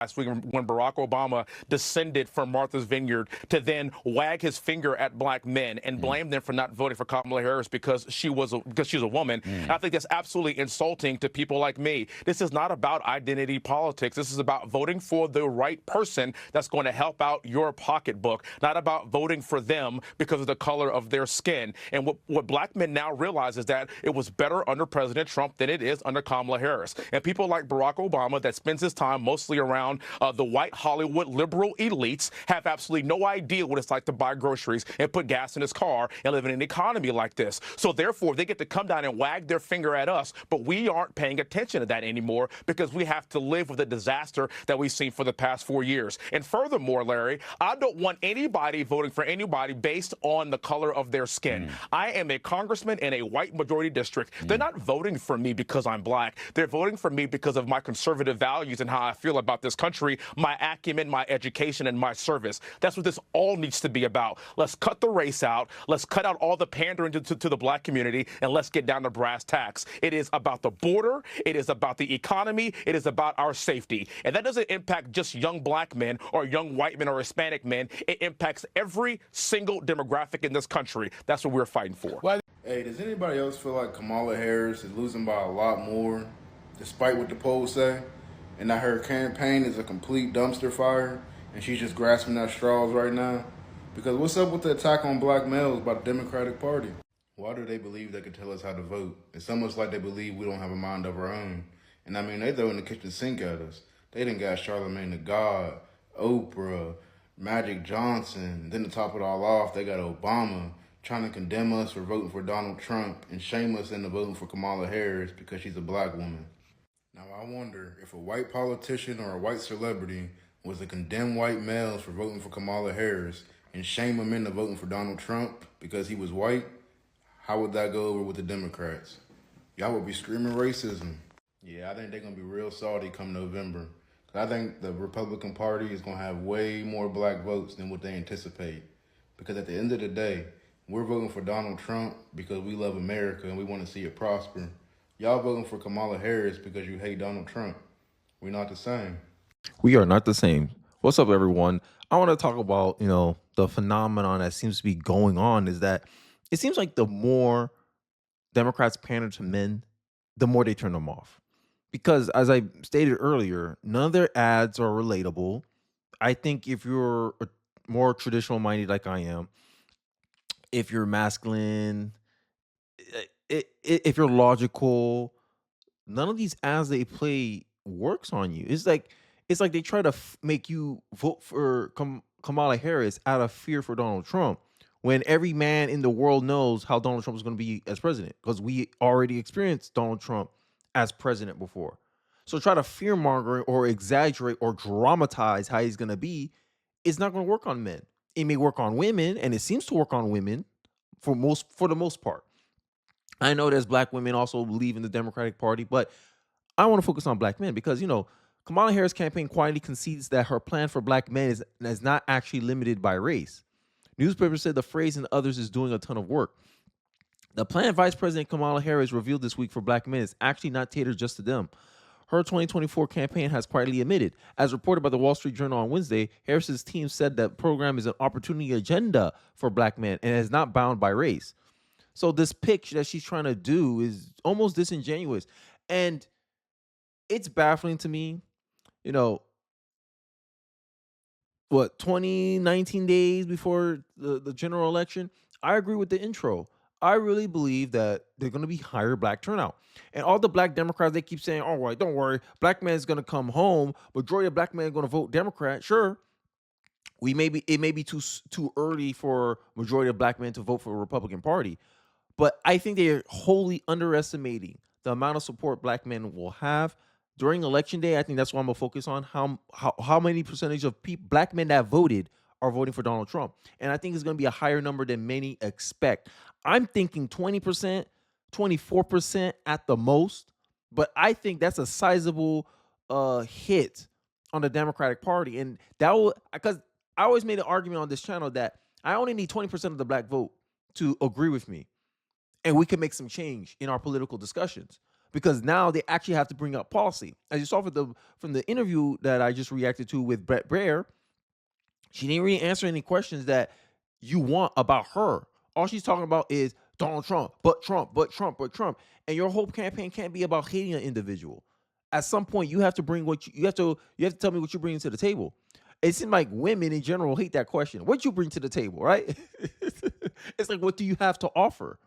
last week when Barack Obama descended from Martha's Vineyard to then wag his finger at black men and blame them for not voting for Kamala Harris because she's a woman. I think that's absolutely insulting to people like me. This is not about identity politics. This is about voting for the right person that's going to help out your pocketbook, not about voting for them because of the color of their skin. And what black men now realize is that it was better under President Trump than it is under Kamala Harris. And people like Barack Obama that spends his time mostly around the white Hollywood liberal elites have absolutely no idea what it's like to buy groceries and put gas in his car and live in an economy like this. So therefore, they get to come down and wag their finger at us, but we aren't paying attention to that anymore because we have to live with the disaster that we've seen for the past 4 years. And furthermore, Larry, I don't want anybody voting for anybody based on the color of their skin. I am a congressman in a white majority district. They're not voting for me because I'm black. They're voting for me because of my conservative values and how I feel about this country, my acumen, my education, and my service. That's what this all needs to be about. Let's cut the race out. Let's cut out all the pandering to the black community, and let's get down to brass tacks. It is about the border. It is about the economy. It is about our safety. And that doesn't impact just young black men or young white men or Hispanic men. It impacts every single demographic in this country. That's what we're fighting for. Hey, does anybody else feel like Kamala Harris is losing by a lot more, despite what the polls say? And that her campaign is a complete dumpster fire, and she's just grasping at straws right now? Because what's up with the attack on black males by the Democratic Party? Why do they believe they can tell us how to vote? It's almost like they believe we don't have a mind of our own. And I mean, they throw in the kitchen sink at us. They done got Charlamagne the God, Oprah, Magic Johnson. Then to top it all off, they got Obama trying to condemn us for voting for Donald Trump and shame us into voting for Kamala Harris because she's a black woman. Now, I wonder if a white politician or a white celebrity was to condemn white males for voting for Kamala Harris and shame them into voting for Donald Trump because he was white, how would that go over with the Democrats? Y'all would be screaming racism. Yeah, I think they're going to be real salty come November. I think the Republican Party is going to have way more black votes than what they anticipate. Because at the end of the day, we're voting for Donald Trump because we love America and we want to see it prosper. Y'all voting for Kamala Harris because you hate Donald Trump. We're not the same. We are not the same. What's up, everyone? I want to talk about, the phenomenon that seems to be going on is that it seems like the more Democrats pander to men, the more they turn them off. Because as I stated earlier, none of their ads are relatable. I think if you're more traditional minded like I am, if you're masculine, if you're logical, none of these ads they play works on you. It's like they try to make you vote for Kamala Harris out of fear for Donald Trump, when every man in the world knows how Donald Trump is going to be as president, because we already experienced Donald Trump as president before. So try to fear monger or exaggerate or dramatize how he's going to be is not going to work on men. It may work on women, and it seems to work on women for the most part. I know there's black women also believe in the Democratic Party, but I want to focus on black men because, Kamala Harris' campaign quietly concedes that her plan for black men is not actually limited by race. Newspapers said the phrase and others is doing a ton of work. The plan Vice President Kamala Harris revealed this week for black men is actually not catered just to them. Her 2024 campaign has quietly admitted, as reported by the Wall Street Journal on Wednesday, Harris's team said that program is an opportunity agenda for black men and is not bound by race. So this pitch that she's trying to do is almost disingenuous. And it's baffling to me, 19 days before the general election. I agree with the intro. I really believe that they're going to be higher black turnout. And all the black Democrats, they keep saying, all right, don't worry, black man is going to come home. Majority of black men are going to vote Democrat. Sure, it may be too early for majority of black men to vote for the Republican Party. But I think they are wholly underestimating the amount of support black men will have during election day. I think that's what I'm gonna focus on. How many percentage of black men that voted are voting for Donald Trump, and I think it's gonna be a higher number than many expect. I'm thinking 20%, 24% at the most, but I think that's a sizable hit on the Democratic Party, and that will, because I always made an argument on this channel that I only need 20% of the black vote to agree with me, and we can make some change in our political discussions. because now they actually have to bring up policy. As you saw from the interview that I just reacted to with Brett Baer, she didn't really answer any questions that you want about her. All she's talking about is Donald Trump, but Trump, but Trump, but Trump. And your whole campaign can't be about hating an individual. At some point, you have to bring what you have to tell me what you're bringing to the table. It seems like women in general hate that question. What you bring to the table, right? It's like, what do you have to offer?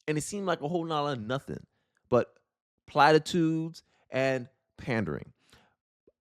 And it seemed like a whole lot of nothing but platitudes and pandering.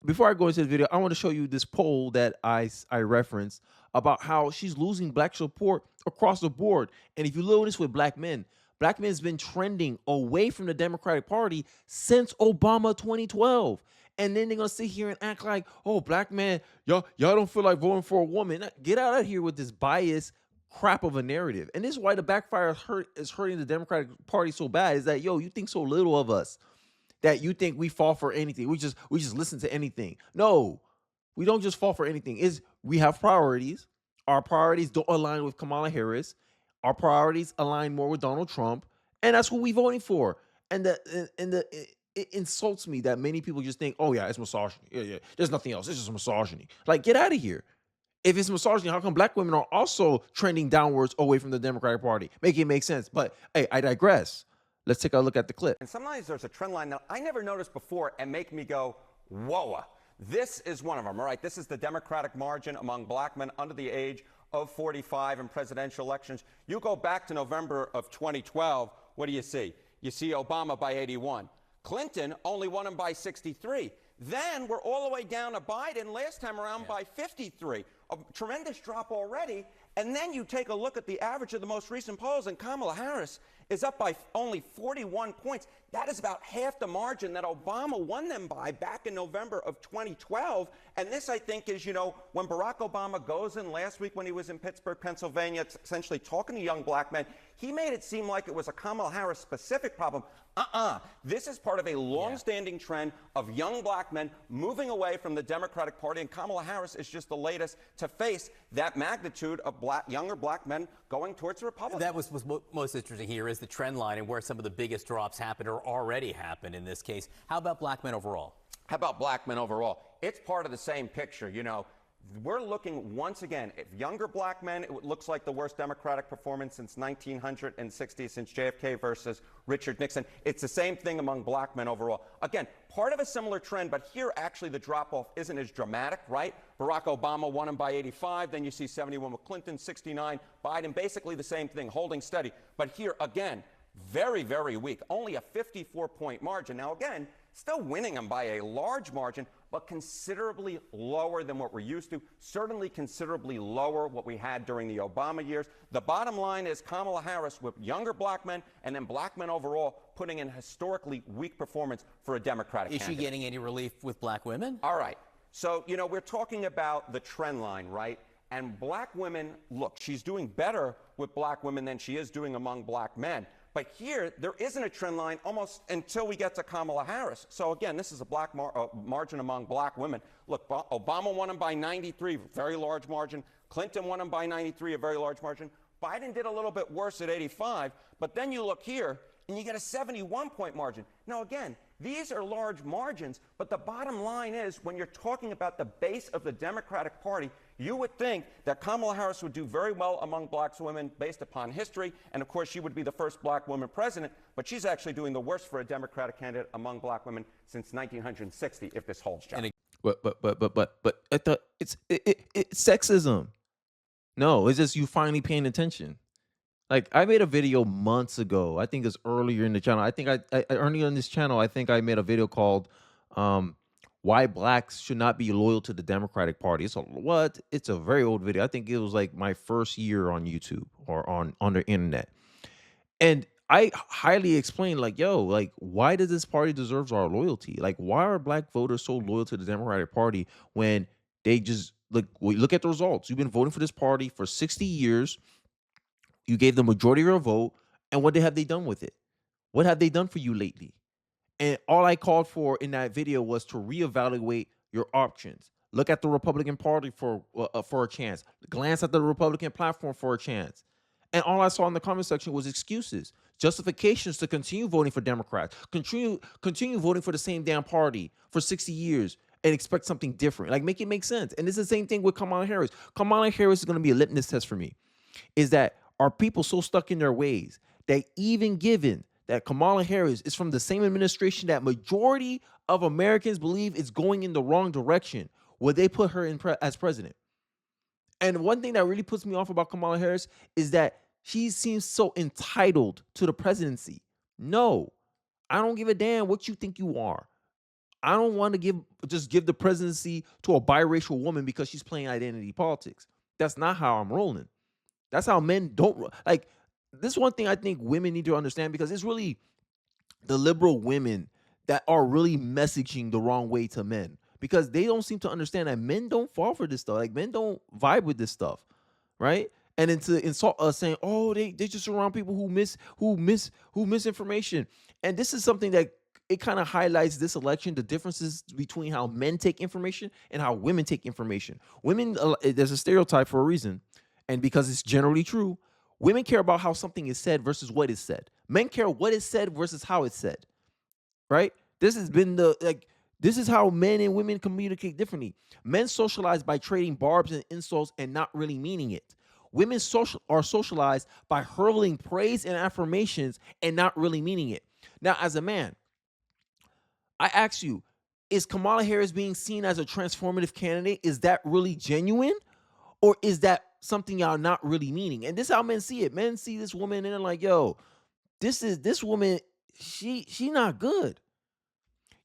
Before I go into the video, I want to show you this poll that I referenced about how she's losing black support across the board. And if you look at this with black men has been trending away from the Democratic Party since Obama 2012. And then they're gonna sit here and act like, oh, black men, y'all don't feel like voting for a woman. Get out of here with this bias crap of a narrative. And this is why the backfire is hurting the Democratic Party so bad, is that, yo, you think so little of us, that you think we fall for anything. We just listen to anything. No, we don't just fall for anything. We have priorities. Our priorities don't align with Kamala Harris. Our priorities align more with Donald Trump, and that's what we're voting for. And it insults me that many people just think, oh yeah, it's misogyny. Yeah, there's nothing else. It's just misogyny. Like, get out of here. If it's misogyny, how come black women are also trending downwards away from the Democratic Party? Make it make sense. But hey, I digress. Let's take a look at the clip. And sometimes there's a trend line that I never noticed before and make me go, whoa. This is one of them, all right? This is the Democratic margin among black men under the age of 45 in presidential elections. You go back to November of 2012, what do you see? You see Obama by 81. Clinton only won him by 63. Then we're all the way down to Biden last time around by 53. A tremendous drop already. And then you take a look at the average of the most recent polls, and Kamala Harris is up by only 41 points. That is about half the margin that Obama won them by back in November of 2012. And this, I think, is, when Barack Obama goes in last week when he was in Pittsburgh, Pennsylvania, essentially talking to young black men, he made it seem like it was a Kamala Harris specific problem. This is part of a long-standing trend of young black men moving away from the Democratic Party, and Kamala Harris is just the latest to face that magnitude of younger black men going towards the Republicans. That was most interesting here is the trend line and where some of the biggest drops happened or already happened in this case. How about black men overall? How about black men overall? It's part of the same picture, We're looking, once again, at younger black men. It looks like the worst Democratic performance since 1960, since JFK versus Richard Nixon. It's the same thing among black men overall. Again, part of a similar trend, but here actually the drop-off isn't as dramatic, right? Barack Obama won him by 85. Then you see 71 with Clinton, 69. Biden, basically the same thing, holding steady. But here, again, very, very weak. Only a 54-point margin. Now, again, still winning them by a large margin, but considerably lower than what we're used to, certainly considerably lower what we had during the Obama years. The bottom line is Kamala Harris with younger black men and then black men overall putting in historically weak performance for a Democratic candidate. Is she getting any relief with black women? All right. So, we're talking about the trend line, right? And black women, look, she's doing better with black women than she is doing among black men. But here, there isn't a trend line almost until we get to Kamala Harris. So again, this is a black margin among black women. Look, Obama won him by 93, very large margin. Clinton won him by 93, a very large margin. Biden did a little bit worse at 85. But then you look here, and you get a 71-point margin. Now again, these are large margins, but the bottom line is when you're talking about the base of the Democratic Party, you would think that Kamala Harris would do very well among black women based upon history, and of course she would be the first black woman president, but she's actually doing the worst for a Democratic candidate among black women since 1960, if this holds, John. But it's sexism. No, it's just you finally paying attention. Like, I made a video months ago. I think it's earlier in the channel. I think I earlier on this channel, I think I made a video called why blacks should not be loyal to the Democratic Party. It's a very old video. I think it was like my first year on YouTube or on the internet. And I highly explained, like, why does this party deserves our loyalty? Like, why are black voters so loyal to the Democratic Party when they just look at the results? You've been voting for this party for 60 years. You gave the majority of your vote, and what have they done with it? What have they done for you lately? And all I called for in that video was to reevaluate your options. Look at the Republican Party for a chance. Glance at the Republican platform for a chance. And all I saw in the comment section was excuses. justifications to continue voting for Democrats, continue voting for the same damn party for 60 years and expect something different. Like, make it make sense. And it's the same thing with Kamala Harris. Kamala Harris is going to be a litmus test for me. Is that are people so stuck in their ways that even given that Kamala Harris is from the same administration that majority of Americans believe is going in the wrong direction, will they put her in as president? And one thing that really puts me off about Kamala Harris is that she seems so entitled to the presidency. No, I don't give a damn what you think you are. I don't want to just give the presidency to a biracial woman because she's playing identity politics. That's not how I'm rolling. That's how men don't like. This one thing I think women need to understand, because it's really the liberal women that are really messaging the wrong way to men, because they don't seem to understand that men don't fall for this stuff. Like, men don't vibe with this stuff, right? And then to insult us saying, oh, they just around people who misinformation. And this is something that it kind of highlights this election, the differences between how men take information and how women take information. Women, there's a stereotype for a reason, and because it's generally true, women care about how something is said versus what is said. Men care what is said versus how it's said, right? This has been this is how men and women communicate differently. Men socialize by trading barbs and insults and not really meaning it. Women are socialized by hurling praise and affirmations and not really meaning it. Now, as a man, I ask you, is Kamala Harris being seen as a transformative candidate? Is that really genuine? Or is that something y'all not really meaning? And this is how men see it. Men see this woman and they're like, yo, this woman, she not good.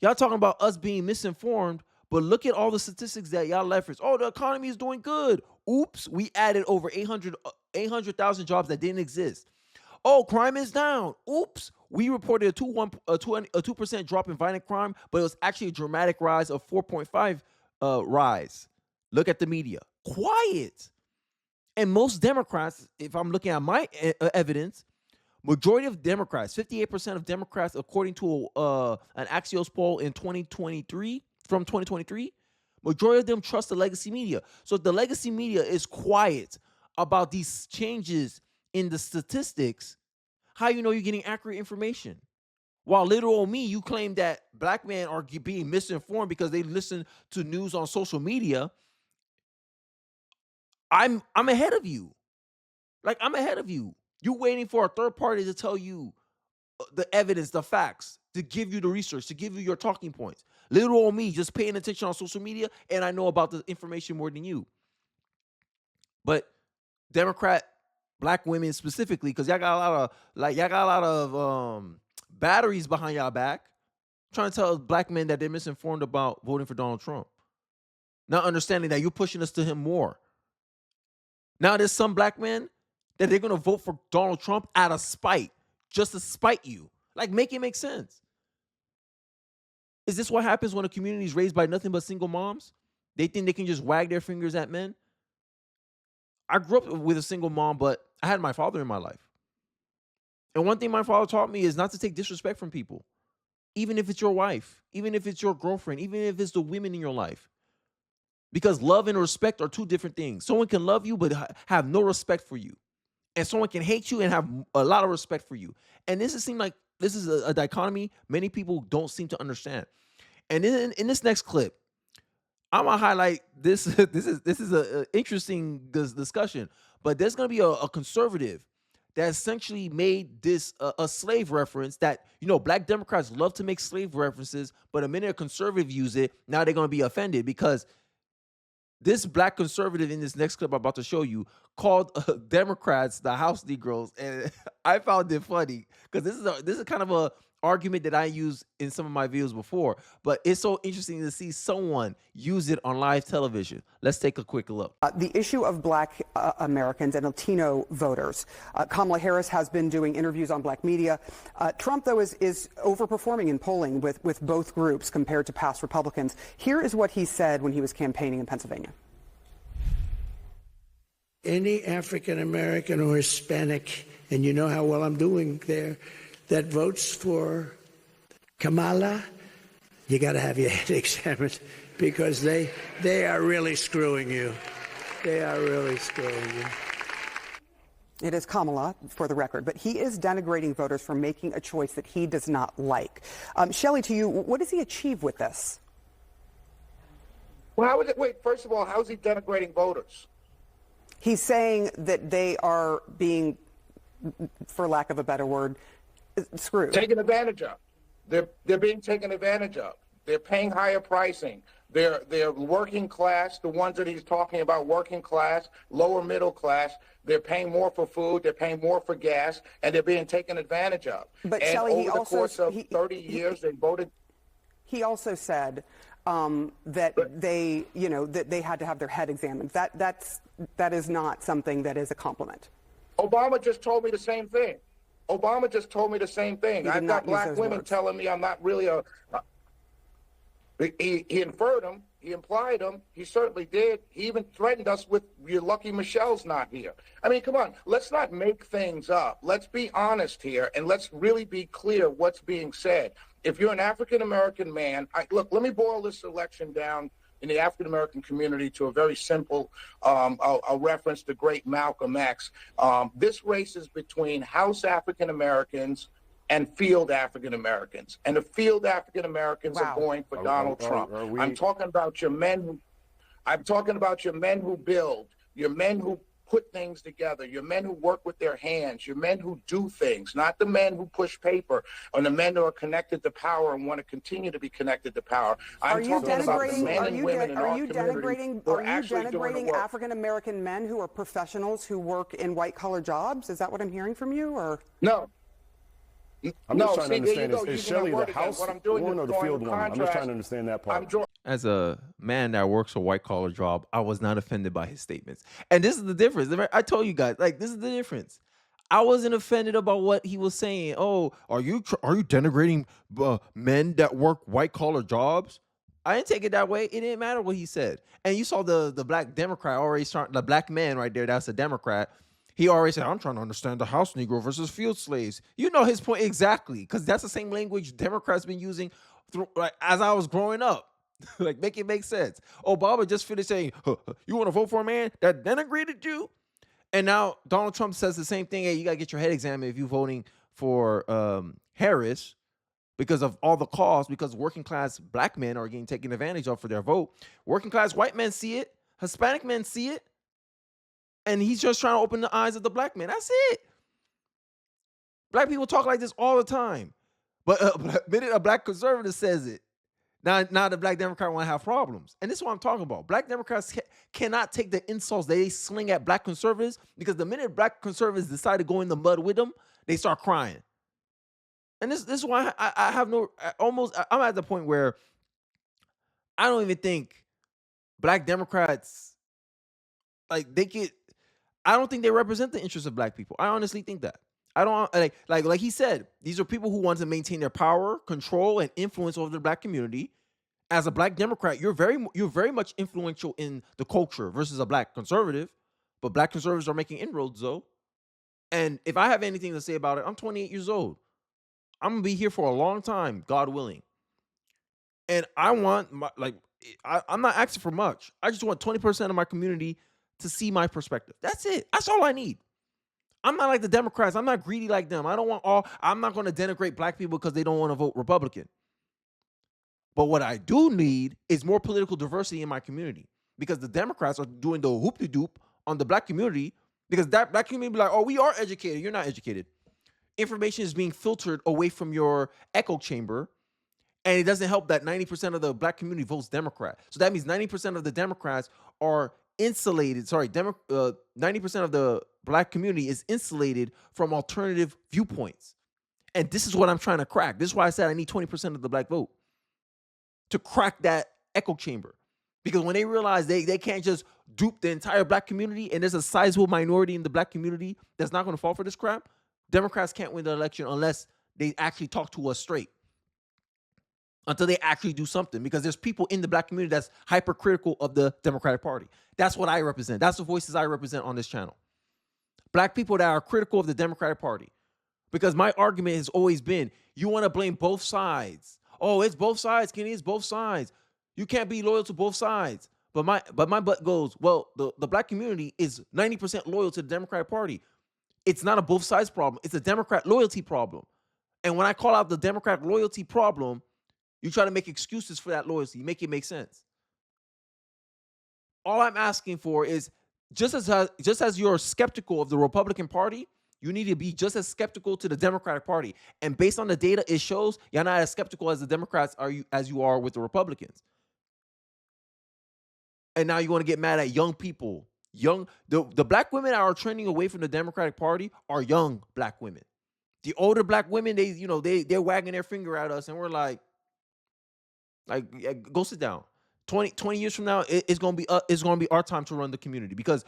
Y'all talking about us being misinformed, but look at all the statistics that y'all reference. Oh, the economy is doing good. Oops, we added over 800,000 jobs that didn't exist. Oh, crime is down. Oops, we reported a 2% drop in violent crime, but it was actually a dramatic rise of 4.5 rise. Look at the media. Quiet. And most Democrats, if I'm looking at my evidence, majority of Democrats, 58% of Democrats, according to an Axios poll in 2023, from 2023, majority of them trust the legacy media. So if the legacy media is quiet about these changes in the statistics, how you know you're getting accurate information? While little old me, you claim that black men are being misinformed because they listen to news on social media. I'm ahead of you. Like, I'm ahead of you. You're waiting for a third party to tell you the evidence, the facts, to give you the research, to give you your talking points. Little old me just paying attention on social media, and I know about the information more than you. But Democrat black women specifically, because y'all got a lot of batteries behind y'all back, trying to tell black men that they're misinformed about voting for Donald Trump. Not understanding that you're pushing us to him more. Now there's some black men that they're going to vote for Donald Trump out of spite, just to spite you. Like, make it make sense. Is this what happens when a community is raised by nothing but single moms? They think they can just wag their fingers at men? I grew up with a single mom, but I had my father in my life. And one thing my father taught me is not to take disrespect from people, even if it's your wife, even if it's your girlfriend, even if it's the women in your life. Because love and respect are two different things. Someone can love you but have no respect for you. And someone can hate you and have a lot of respect for you. And this seems like this is a dichotomy many people don't seem to understand. And in this next clip, I'm gonna highlight this. This is an interesting discussion. But there's gonna be a conservative that essentially made this a slave reference. That, you know, black Democrats love to make slave references, but a minute a conservative use it, now they're gonna be offended because this black conservative in this next clip I'm about to show you called Democrats the house Negroes, and I found it funny because this is kind of a argument that I used in some of my videos before, but it's so interesting to see someone use it on live television. Let's take a quick look. The issue of black Americans and Latino voters. Kamala Harris has been doing interviews on black media. Trump, though, is overperforming in polling with both groups compared to past Republicans. Here is what he said when he was campaigning in Pennsylvania. Any African American or Hispanic, and you know how well I'm doing there, that votes for Kamala, you got to have your head examined because they are really screwing you. They are really screwing you. It is Kamala, for the record, but he is denigrating voters for making a choice that he does not like. Shelley, to you, what does he achieve with this? Well, wait, first of all, how is he denigrating voters? He's saying that they are being, for lack of a better word, screwed. Taken advantage of. They're being taken advantage of. They're paying higher pricing. They're working class, the ones that he's talking about, working class, lower middle class. They're paying more for food, they're paying more for gas, and they're being taken advantage of. But and Shelley, over the course of 30 years, they voted. He also said that they, that they had to have their head examined. That is not something that is a compliment. Obama just told me the same thing. Obama just told me the same thing. I've got black women telling me I'm not really he inferred them. He implied them. He certainly did. He even threatened us with, "You're lucky Michelle's not here." I mean, come on. Let's not make things up. Let's be honest here, and let's really be clear what's being said. If you're an African-American man, look, let me boil this election down in the African-American community to a very simple I'll reference the great Malcolm X. This race is between House African-Americans and field African-Americans. And the field African-Americans are going for Donald Trump. I'm talking about your men. I'm talking about your men who build, your men who put things together, your men who work with their hands, your men who do things, not the men who push paper, or the men who are connected to power and want to continue to be connected to power. Are you denigrating African-American men who are professionals who work in white-collar jobs? Is that what I'm hearing from you? Or no? I'm just trying to understand, is Shelley the House one or the field one? I'm just trying to understand that part. As a man that works a white collar job, I was not offended by his statements. And this is the difference. I told you guys, this is the difference. I wasn't offended about what he was saying. Oh, are you denigrating men that work white collar jobs? I didn't take it that way. It didn't matter what he said. And you saw the black Democrat already start, the black man right there, that's a Democrat. He already said, "I'm trying to understand the house Negro versus field slaves." You know his point exactly, because that's the same language Democrats been using as I was growing up. Make it make sense. Obama just finished saying, "You want to vote for a man that denigrated you?" And now Donald Trump says the same thing. Hey, you got to get your head examined if you're voting for Harris because of all the costs, because working class black men are getting taken advantage of for their vote. Working class white men see it. Hispanic men see it. And he's just trying to open the eyes of the black man. That's it. Black people talk like this all the time. But the minute a black conservative says it, now the black Democrat want to have problems. And this is what I'm talking about. Black Democrats cannot take the insults they sling at black conservatives, because the minute black conservatives decide to go in the mud with them, they start crying. And this is why I have I'm at the point where I don't even think black Democrats, I don't think they represent the interests of black people. I honestly think that. I don't like he said, these are people who want to maintain their power, control, and influence over the black community. As a black Democrat, you're very much influential in the culture versus a black conservative. But black conservatives are making inroads though. And if I have anything to say about it, I'm 28 years old. I'm gonna be here for a long time, God willing. And I want I'm not asking for much. I just want 20% of my community to see my perspective. That's it. That's all I need. I'm not like the Democrats. I'm not greedy like them. I'm not going to denigrate black people because they don't want to vote Republican. But what I do need is more political diversity in my community, because the Democrats are doing the hoop-de-doop on the black community, because that black community be like, "Oh, we are educated." You're not educated. Information is being filtered away from your echo chamber. And it doesn't help that 90% of the black community votes Democrat. So that means 90% of the Democrats are insulated. 90% of the black community is insulated from alternative viewpoints. And this is what I'm trying to crack. This is why I said I need 20% of the black vote to crack that echo chamber. Because when they realize they can't just dupe the entire black community, and there's a sizable minority in the black community that's not going to fall for this crap, Democrats can't win the election unless they actually talk to us straight. Until they actually do something, because there's people in the black community that's hypercritical of the Democratic Party. That's what I represent. That's the voices I represent on this channel. Black people that are critical of the Democratic Party. Because my argument has always been, you want to blame both sides. Oh, it's both sides, Kenny, it's both sides. You can't be loyal to both sides. But my butt goes, well, the black community is 90% loyal to the Democratic Party. It's not a both sides problem. It's a Democrat loyalty problem. And when I call out the Democrat loyalty problem, you try to make excuses for that loyalty, make it make sense. All I'm asking for is just as you're skeptical of the Republican Party, you need to be just as skeptical to the Democratic Party. And based on the data, it shows you're not as skeptical as the Democrats as you are with the Republicans. And now you want to get mad at young people. The black women that are trending away from the Democratic Party are young black women. The older black women, they're wagging their finger at us, and we're like, go sit down. 20 years from now, it's gonna be our time to run the community, because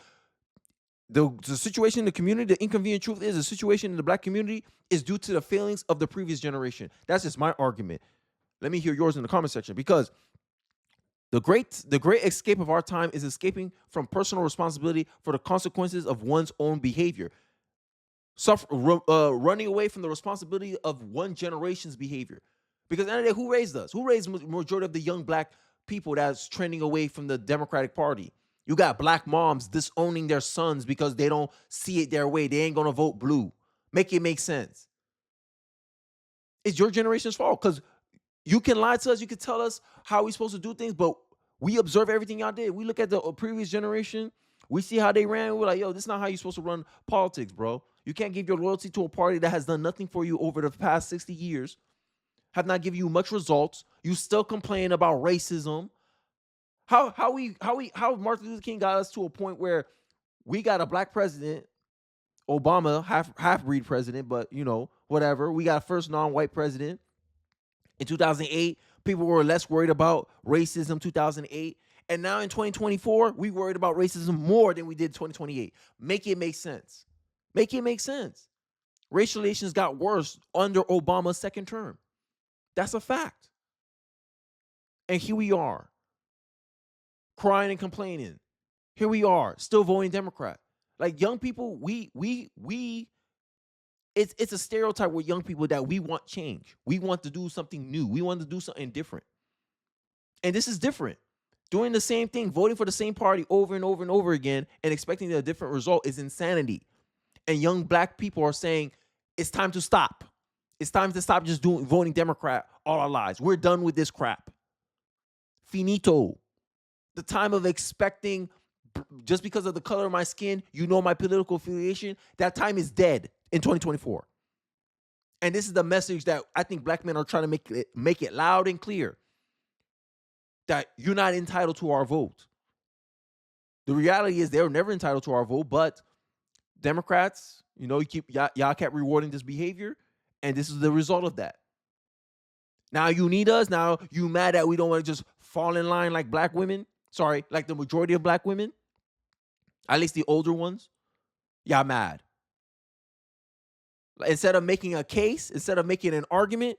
the situation in the community, the inconvenient truth is the situation in the black community is due to the failings of the previous generation. That's just my argument. Let me hear yours in the comment section, because the great escape of our time is escaping from personal responsibility for the consequences of one's own behavior. Running away from the responsibility of one generation's behavior. Because at the end of the day, who raised us? Who raised the majority of the young black people that's trending away from the Democratic Party? You got black moms disowning their sons because they don't see it their way. They ain't gonna vote blue. Make it make sense. It's your generation's fault, because you can lie to us, you can tell us how we're supposed to do things, but we observe everything y'all did. We look at the previous generation, we see how they ran, we're like, yo, this is not how you're supposed to run politics, bro. You can't give your loyalty to a party that has done nothing for you over the past 60 years, have not given you much results. You still complain about racism. How Martin Luther King got us to a point where we got a black president, Obama, half-breed president, but whatever. We got a first non-white president. In 2008, people were less worried about racism. 2008. And now in 2024, we worried about racism more than we did in 2028. Make it make sense. Make it make sense. Racial relations got worse under Obama's second term. That's a fact. And here we are, crying and complaining. Here we are, still voting Democrat. Like, young people, it's a stereotype with young people that we want change. We want to do something new. We want to do something different. And this is different. Doing the same thing, voting for the same party over and over and over again and expecting a different result is insanity. And young black people are saying, it's time to stop. It's time to stop just voting Democrat all our lives. We're done with this crap. Finito. The time of expecting, just because of the color of my skin, my political affiliation, that time is dead in 2024. And this is the message that I think black men are trying to make it loud and clear, that you're not entitled to our vote. The reality is they're never entitled to our vote, but Democrats, y'all kept rewarding this behavior, and this is the result of that. Now you need us. Now you mad that we don't want to just fall in line like black women. Sorry, like the majority of black women, at least the older ones. Y'all mad. Instead of making a case, instead of making an argument,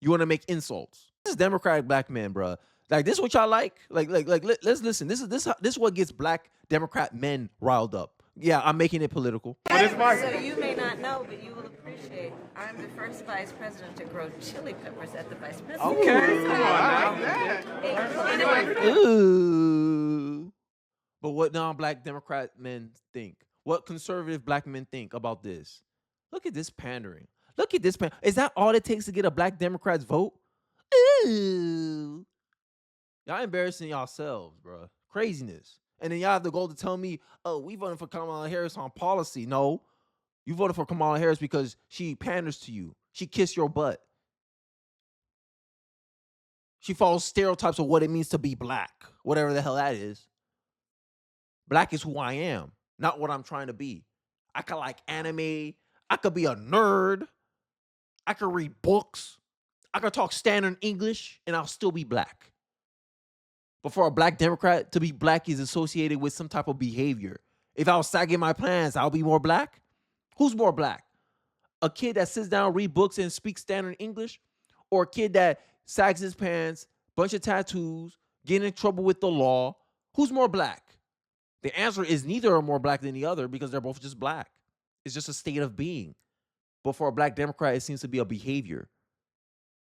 you want to make insults. This is Democratic black men, bro. Like, this is what y'all like. Like, let's listen. This is what gets black Democrat men riled up. Yeah, I'm making it political. So you may not know, but you will appreciate. I'm the first vice president to grow chili peppers at the vice president. Okay, come on now. Ooh. But what non-black Democrat men think? What conservative black men think about this? Look at this pandering. Look at this Is that all it takes to get a black Democrat's vote? Ooh. Y'all embarrassing yourselves, bro. Craziness. And then y'all have the goal to tell me, oh, we voted for Kamala Harris on policy. No, you voted for Kamala Harris because she panders to you. She kissed your butt. She follows stereotypes of what it means to be black, whatever the hell that is. Black is who I am, not what I'm trying to be. I could like anime. I could be a nerd. I could read books. I could talk standard English, and I'll still be black. But for a black Democrat to be black is associated with some type of behavior. If I was sagging my pants, I'll be more black. Who's more black? A kid that sits down, read books, and speaks standard English? Or a kid that sags his pants, bunch of tattoos, get in trouble with the law? Who's more black? The answer is neither are more black than the other, because they're both just black. It's just a state of being. But for a black Democrat, it seems to be a behavior.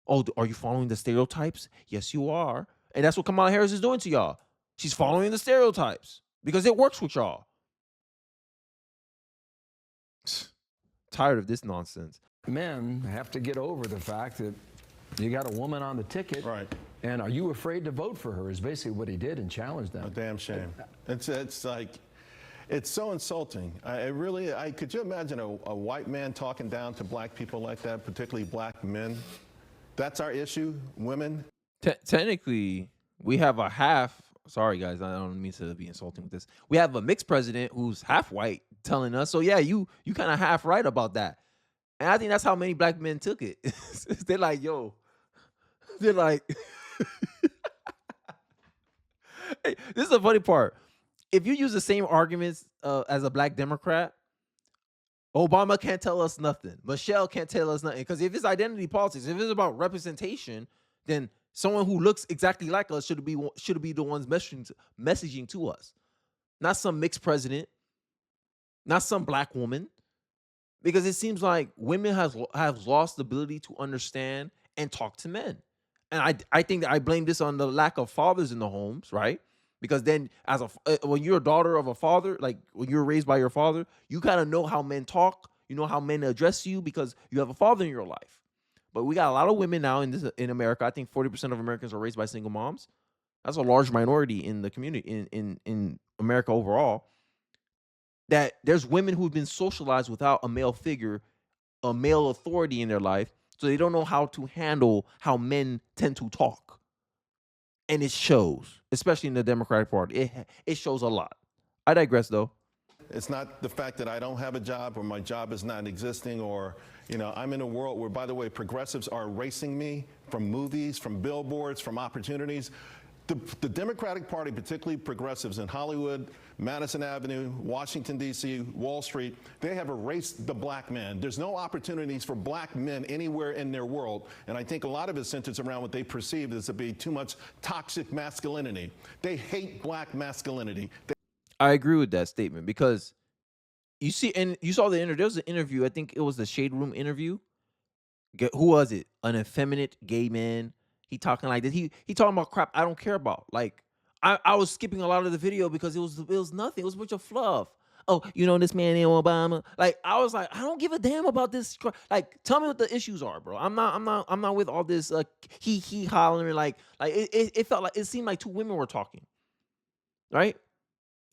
Oh, are you following the stereotypes? Yes, you are. And that's what Kamala Harris is doing to y'all. She's following the stereotypes because it works with y'all. Tired of this nonsense. Men have to get over the fact that you got a woman on the ticket. Right. And are you afraid to vote for her is basically what he did and challenged them. A damn shame. It's like, it's so insulting. Could you imagine a white man talking down to black people like that, particularly black men? That's our issue, women? Technically, we have a half. Sorry, guys, I don't mean to be insulting with this. We have a mixed president who's half white telling us, so yeah, you kind of half right about that. And I think that's how many black men took it. They're like, yo, they're like, hey, this is the funny part. If you use the same arguments as a black Democrat, Obama can't tell us nothing. Michelle can't tell us nothing. Because if it's identity politics, if it's about representation, then someone who looks exactly like us should be the ones messaging to us, not some mixed president, not some black woman. Because it seems like women have lost the ability to understand and talk to men. And I think that I blame this on the lack of fathers in the homes, right? Because then when you're a daughter of a father, like when you're raised by your father, you kind of know how men talk, you know how men address you because you have a father in your life. But we got a lot of women now in America. I think 40% of Americans are raised by single moms. That's a large minority in the community, in America overall. That there's women who've been socialized without a male figure, a male authority in their life, so they don't know how to handle how men tend to talk. And it shows, especially in the Democratic Party. It shows a lot. I digress, though. It's not the fact that I don't have a job or my job is not existing or, I'm in a world where, by the way, progressives are erasing me from movies, from billboards, from opportunities. The Democratic Party, particularly progressives in Hollywood, Madison Avenue, Washington, D.C., Wall Street, they have erased the black man. There's no opportunities for black men anywhere in their world. And I think a lot of it centers around what they perceive as to be too much toxic masculinity. They hate black masculinity. I agree with that statement because you see, and you saw there was an interview, I think it was the Shade Room interview. Who was it? An effeminate gay man. He talking like this. He talking about crap I don't care about. Like I was skipping a lot of the video because it was nothing. It was a bunch of fluff. Oh, this man in Obama. Like I was like, I don't give a damn about this. Like, tell me what the issues are, bro. I'm not with all this he hollering like it felt like it seemed like two women were talking, right?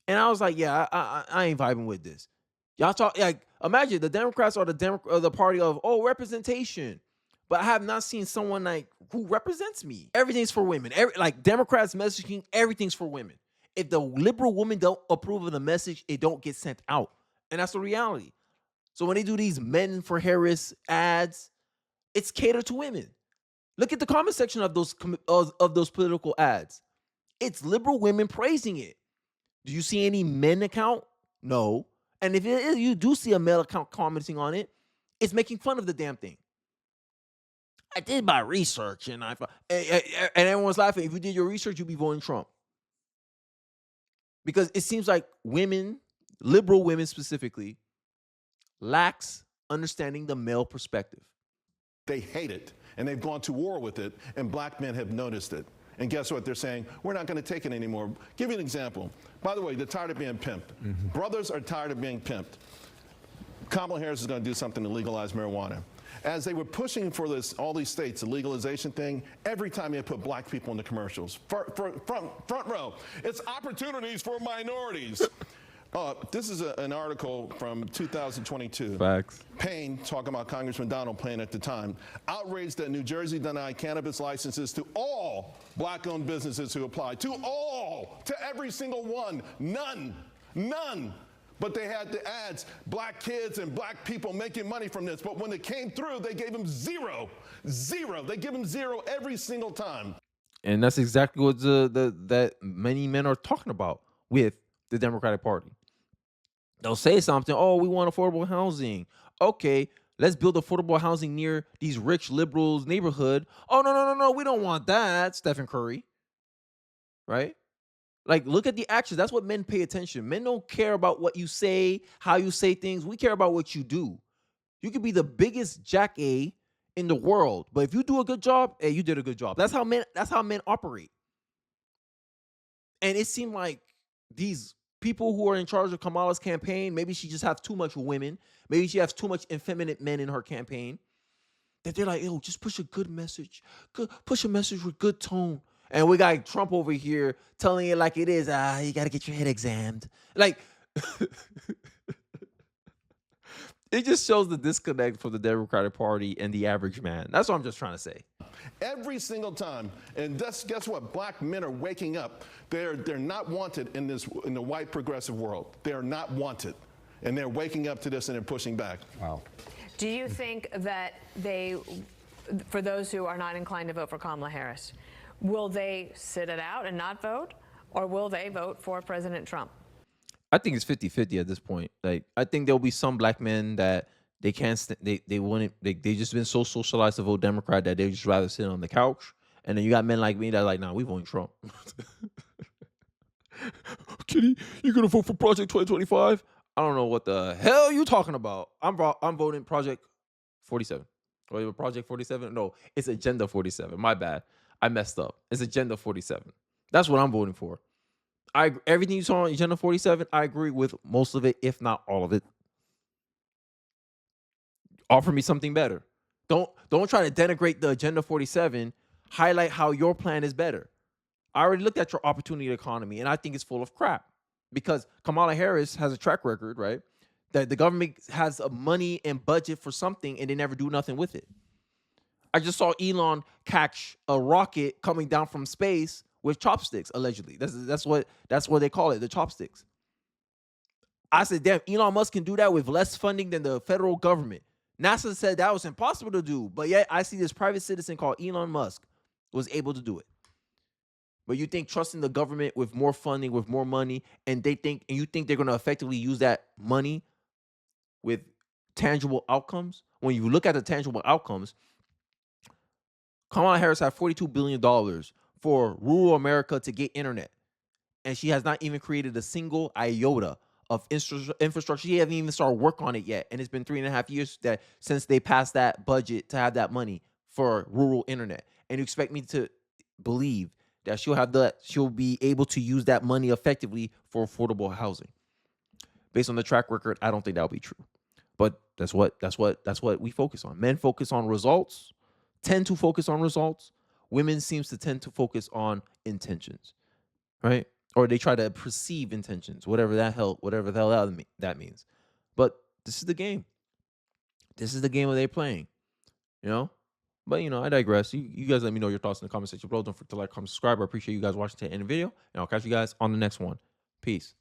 And I was like, yeah, I ain't vibing with this. Y'all talk like imagine the Democrats are the party of representation. But I have not seen someone like who represents me. Everything's for women. Like Democrats messaging, everything's for women. If the liberal women don't approve of the message, it don't get sent out. And that's the reality. So when they do these Men for Harris ads, it's catered to women. Look at the comment section of those political ads. It's liberal women praising it. Do you see any men account? No. And if you do see a male account commenting on it, it's making fun of the damn thing. I did my research and everyone's laughing. If you did your research, you'd be voting Trump. Because it seems like women, liberal women specifically, lacks understanding the male perspective. They hate it, and they've gone to war with it, and black men have noticed it. And guess what? They're saying, we're not going to take it anymore. Give you an example. By the way, they're tired of being pimped. Mm-hmm. Brothers are tired of being pimped. Kamala Harris is going to do something to legalize marijuana. As they were pushing for all these states, the legalization thing, every time they put black people in the commercials, front row, it's opportunities for minorities. This is an article from 2022. Facts. Payne, talking about Congressman Donald Payne at the time, outraged that New Jersey denied cannabis licenses to all black-owned businesses who applied. To every single one. None. But they had the ads, black kids and black people making money from this. But when it came through, they gave them zero. They give them zero every single time. And that's exactly what that many men are talking about with the Democratic Party. They'll say something, we want affordable housing. Okay, let's build affordable housing near these rich liberals' neighborhood. Oh, no, we don't want that, Stephen Curry. Right? Like, look at the actions. That's what men pay attention. Men don't care about what you say, how you say things. We care about what you do. You could be the biggest jack-A in the world, but if you do a good job, hey, you did a good job. That's how men operate. And it seemed like these people who are in charge of Kamala's campaign, maybe she just has too much women. Maybe she has too much effeminate men in her campaign. That they're like, yo, just push a good message. Push a message with good tone. And we got Trump over here telling it like it is. You got to get your head examined. Like, it just shows the disconnect from the Democratic Party and the average man. That's what I'm just trying to say. Every single time, and guess what? Black men are waking up. They're not wanted in the white progressive world. They're not wanted, and they're waking up to this and they're pushing back. Wow. Do you think that for those who are not inclined to vote for Kamala Harris, will they sit it out and not vote, or will they vote for President Trump? I think it's 50-50 at this point. Like, I think there'll be some black men that they can't, they wouldn't, they just been so socialized to vote Democrat that they just rather sit on the couch. And then you got men like me that are like, nah, we voting Trump. Kitty, you gonna vote for Project 2025? I don't know what the hell you talking about. I'm voting Project 47. Or Project 47? No, it's Agenda 47. My bad. I messed up. It's Agenda 47. That's what I'm voting for. Everything you saw on Agenda 47, I agree with most of it, if not all of it. Offer me something better. Don't try to denigrate the Agenda 47. Highlight how your plan is better. I already looked at your opportunity economy, and I think it's full of crap. Because Kamala Harris has a track record, right? That the government has a money and budget for something, and they never do nothing with it. I just saw Elon catch a rocket coming down from space with chopsticks, allegedly. That's what they call it, the chopsticks. I said, damn, Elon Musk can do that with less funding than the federal government. NASA said that was impossible to do, but yet I see this private citizen called Elon Musk was able to do it. But you think trusting the government with more funding, with more money, and you think they're going to effectively use that money with tangible outcomes? When you look at the tangible outcomes, Kamala Harris had $42 billion for rural America to get internet. And she has not even created a single iota of infrastructure. She hasn't even started work on it yet. And it's been 3.5 years since they passed that budget to have that money for rural internet. And you expect me to believe that she'll be able to use that money effectively for affordable housing. Based on the track record, I don't think that'll be true. But that's what we focus on. Men focus on results, tend to focus on results. Women seems to tend to focus on intentions, right? Or they try to perceive intentions, whatever the hell that means. But this is the game. This is the game that they're playing, you know? But, I digress. You guys let me know your thoughts in the comment section below. Don't forget to like, comment, subscribe. I appreciate you guys watching to the end of the video. And I'll catch you guys on the next one. Peace.